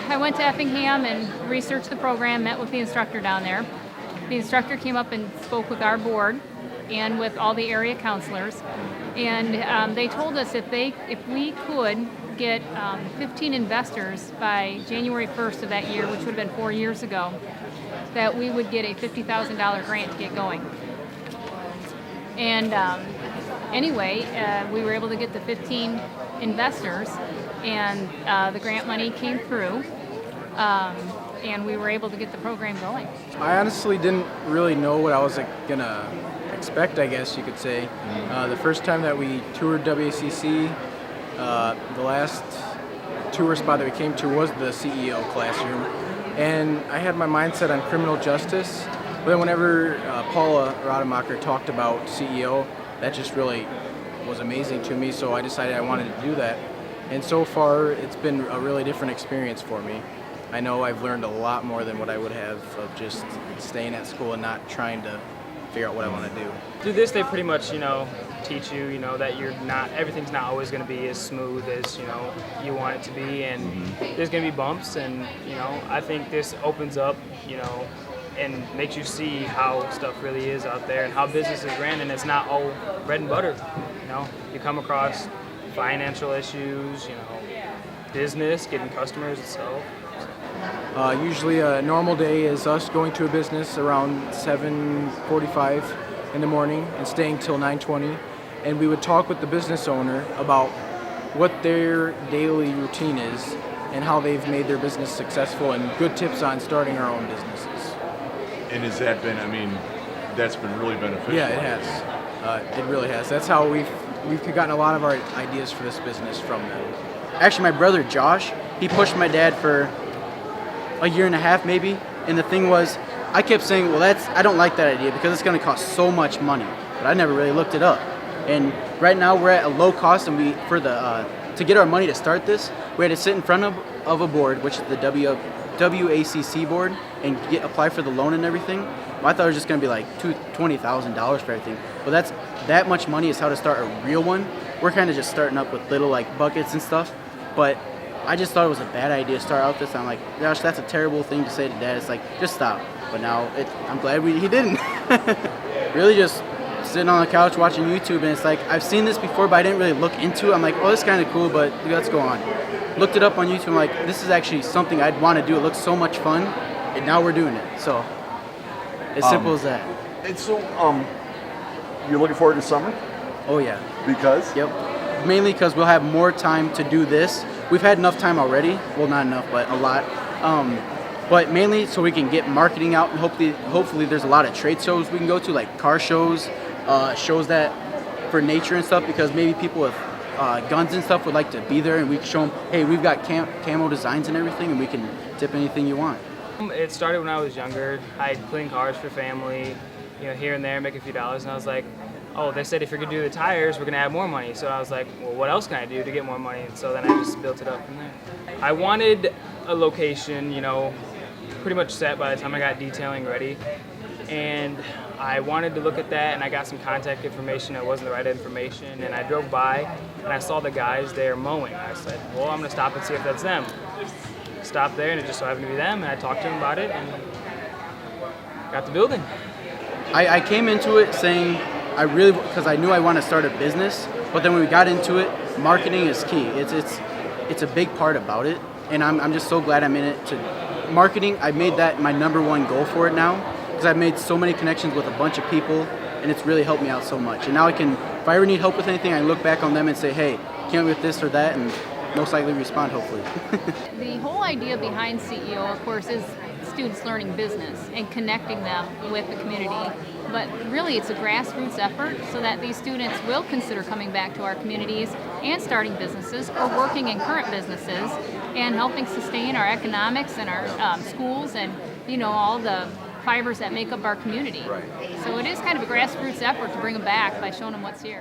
I went to Effingham and researched the program, met with the instructor down there. The instructor came up and spoke with our board and with all the area counselors, and they told us if we could get 15 investors by January 1st of that year, which would have been 4 years ago, that we would get a $50,000 grant to get going. And anyway, we were able to get the 15 investors, and the grant money came through, and we were able to get the program going. I honestly didn't really know what I was gonna expect, I guess you could say. The first time that we toured WACC, the last tour spot that we came to was the CEO classroom, and I had my mindset on criminal justice, but then whenever Paula Rademacher talked about CEO, that just really was amazing to me, so I decided I wanted to do that. And so far, it's been a really different experience for me. I know I've learned a lot more than what I would have of just staying at school and not trying to figure out what I want to do. Through this, they pretty much, teach you, that everything's not always going to be as smooth as, you want it to be, and there's going to be bumps, and, I think this opens up, and makes you see how stuff really is out there and how business is ran, and it's not all bread and butter. You come across financial issues, business, getting customers itself. Usually a normal day is us going to a business around 7:45 in the morning and staying till 9:20, and we would talk with the business owner about what their daily routine is and how they've made their business successful, and good tips on starting our own businesses. And has that been, that's been really beneficial? Yeah, it has. It really has. That's how we've gotten a lot of our ideas for this business from them. Actually, my brother Josh, he pushed my dad for a year and a half maybe, and the thing was, I kept saying, well, I don't like that idea because it's going to cost so much money, but I never really looked it up. And right now we're at a low cost, and to get our money to start this, we had to sit in front of a board, which is the WACC board, and apply for the loan and everything. Well, I thought it was just going to be like $20,000 for everything. Well, that much money is how to start a real one. We're kind of just starting up with little buckets and stuff, but I just thought it was a bad idea to start out this. I'm like, gosh, that's a terrible thing to say to dad. It's like, just stop. But now I'm glad he didn't. Really just sitting on the couch watching YouTube, and it's like, I've seen this before, but I didn't really look into it. I'm like, oh, this is kind of cool, but let's go on. Looked it up on YouTube. I'm like, this is actually something I'd want to do. It looks so much fun, and now we're doing it. So, as simple as that. And so, you're looking forward to summer? Oh, yeah. Because? Yep. Mainly because we'll have more time to do this. We've had enough time already. Well, not enough, but a lot. But mainly so we can get marketing out, and hopefully there's a lot of trade shows we can go to, like car shows, shows that for nature and stuff, because maybe people with guns and stuff would like to be there, and we can show them, hey, we've got camo designs and everything, and we can tip anything you want. It started when I was younger. I'd clean cars for family, here and there, make a few dollars, and I was like, oh, they said if you're going to do the tires, we're going to add more money. So I was like, well, what else can I do to get more money? And so then I just built it up from there. I wanted a location, pretty much set by the time I got detailing ready. And I wanted to look at that, and I got some contact information that wasn't the right information. And I drove by, and I saw the guys there mowing. I said, well, I'm going to stop and see if that's them. Stopped there, and it just so happened to be them. And I talked to them about it, and got the building. I came into it saying, because I knew I wanted to start a business, but then when we got into it, marketing is key. It's a big part about it, and I'm just so glad I'm in it. Marketing, I made that my number one goal for it now, because I've made so many connections with a bunch of people, and it's really helped me out so much. And now if I ever need help with anything, I look back on them and say, hey, can we with this or that, and most likely respond, hopefully. The whole idea behind CEO, of course, is students learning business and connecting them with the community. But really, it's a grassroots effort so that these students will consider coming back to our communities and starting businesses or working in current businesses and helping sustain our economics and our schools and, all the fibers that make up our community. Right. So it is kind of a grassroots effort to bring them back by showing them what's here.